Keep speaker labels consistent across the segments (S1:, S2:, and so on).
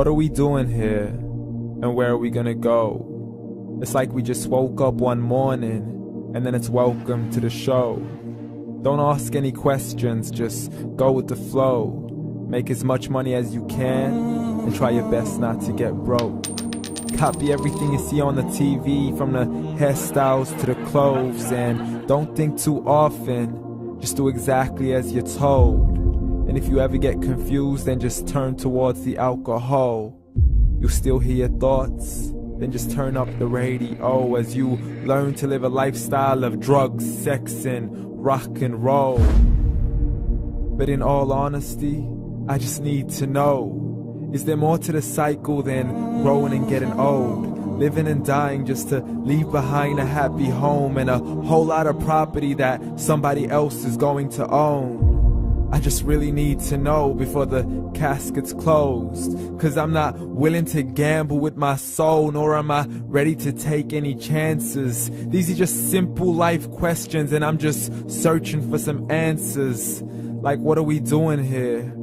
S1: What are we doing here? And where are we gonna go? It's like we just woke up one morning, and then it's welcome to the show. Don't ask any questions, just go with the flow. Make as much money as you can, and try your best not to get broke. Copy everything you see on the TV, from the hairstyles to the clothes, and don't think too often, just do exactly as you're told. And if you ever get confused, then just turn towards the alcohol. You'll still hear your thoughts, then just turn up the radio as you learn to live a lifestyle of drugs, sex, and rock and roll. But in all honesty, I just need to know, is there more to the cycle than growing and getting old? Living and dying just to leave behind a happy home and a whole lot of property that somebody else is going to own. I just really need to know before the casket's closed, 'cause I'm not willing to gamble with my soul, nor am I ready to take any chances. These are just simple life questions, and I'm just searching for some answers. Like, what are we doing here?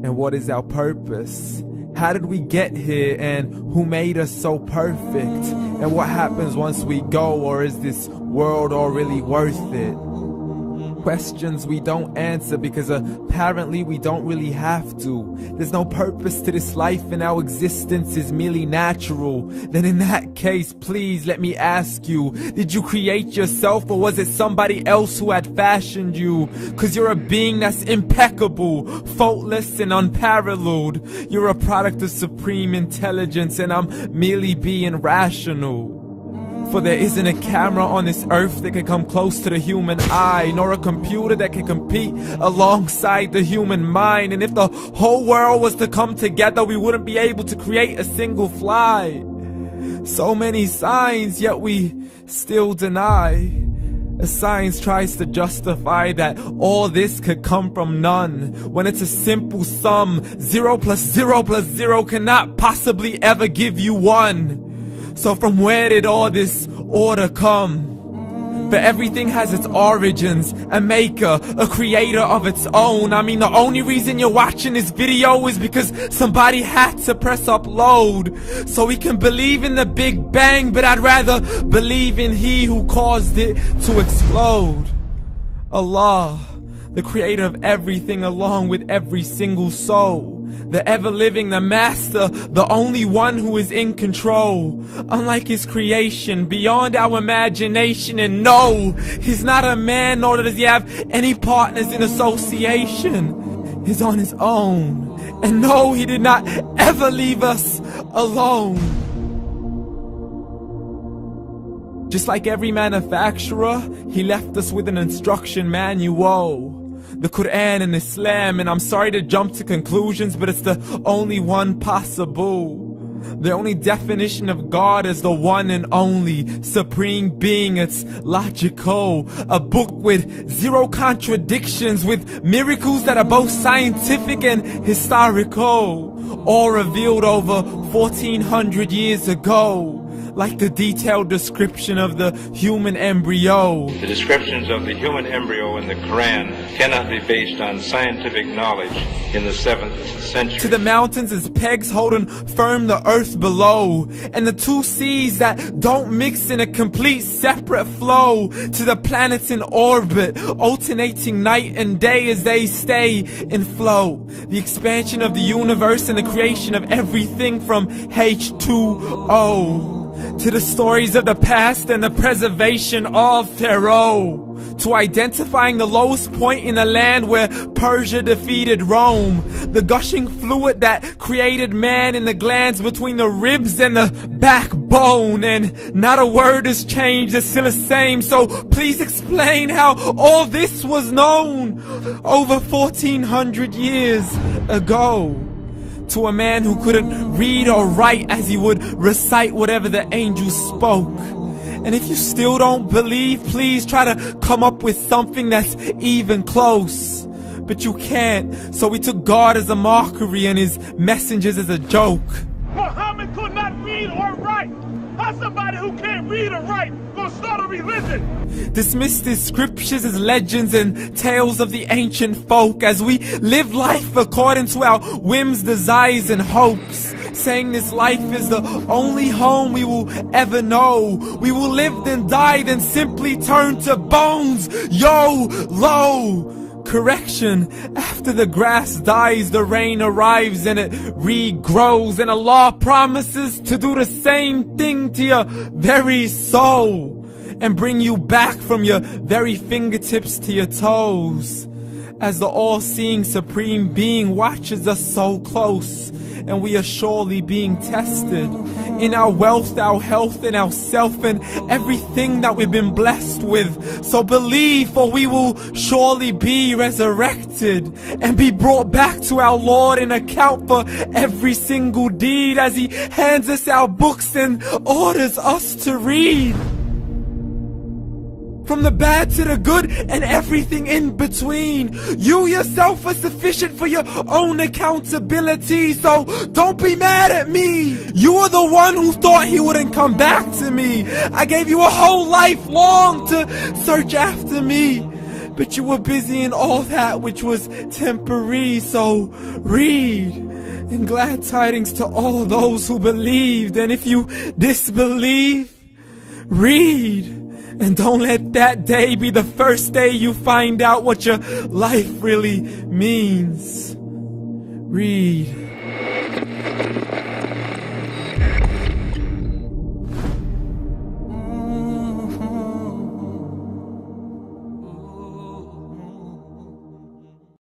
S1: And what is our purpose? How did we get here, and who made us so perfect? And what happens once we go, or is this world all really worth it? Questions we don't answer because apparently we don't really have to. There's no purpose to this life and our existence is merely natural. Then in that case, please let me ask you, did you create yourself, or was it somebody else who had fashioned you? 'Cause you're a being that's impeccable, faultless and unparalleled. You're a product of supreme intelligence, and I'm merely being rational. For there isn't a camera on this earth that can come close to the human eye, nor a computer that can compete alongside the human mind. And if the whole world was to come together, we wouldn't be able to create a single fly. So many signs, yet we still deny. As science tries to justify that all this could come from none, when it's a simple sum. 0 plus 0 plus 0 cannot possibly ever give you 1. So from where did all this order come? For everything has its origins, a maker, a creator of its own. I mean, the only reason you're watching this video is because somebody had to press upload. So we can believe in the Big Bang, but I'd rather believe in He who caused it to explode. Allah, the creator of everything along with every single soul. The ever-living, the master, the only one who is in control. Unlike his creation, beyond our imagination. And no, he's not a man, nor does he have any partners in association. He's on his own. And no, he did not ever leave us alone. Just like every manufacturer, he left us with an instruction manual. The Quran and Islam, and I'm sorry to jump to conclusions, but it's the only one possible. The only definition of God is the one and only supreme being. It's logical, a book with 0 contradictions, with miracles that are both scientific and historical, all revealed over 1400 years ago. Like the detailed description of the human embryo.
S2: The descriptions of the human embryo in the Quran cannot be based on scientific knowledge in the 7th century.
S1: To the mountains as pegs holding firm the earth below, and the 2 seas that don't mix in a complete separate flow. To the planets in orbit, alternating night and day as they stay in flow. The expansion of the universe and the creation of everything from H2O. To the stories of the past and the preservation of Pharaoh. To identifying the lowest point in the land where Persia defeated Rome. The gushing fluid that created man in the glands between the ribs and the backbone. And not a word has changed, it's still the same. So please explain how all this was known over 1400 years ago. To a man who couldn't read or write, as he would recite whatever the angels spoke. And if you still don't believe, please try to come up with something that's even close. But you can't, so we took God as a mockery and his messengers as a joke.
S3: Muhammad could not read or write. How's somebody who can't read or write gonna start a religion?
S1: Dismiss his scriptures as legends and tales of the ancient folk, as we live life according to our whims, desires, and hopes. saying this life is the only home we will ever know. We will live then die, then simply turn to bones. YOLO! Correction, after the grass dies, the rain arrives and it regrows, and Allah promises to do the same thing to your very soul and bring you back from your very fingertips to your toes, as the all-seeing supreme being watches us so close, and we are surely being tested in our wealth, our health, and our self, and everything that we've been blessed with. So believe, for we will surely be resurrected and be brought back to our Lord and account for every single deed, as He hands us our books and orders us to read. From the bad to the good and everything in between. You yourself are sufficient for your own accountability, so don't be mad at me. You are the one who thought He wouldn't come back to me. I gave you a whole life long to search after me, but you were busy in all that which was temporary. So read, and glad tidings to all those who believed. And if you disbelieve, read. And don't let that day be the first day you find out what your life really means. Read.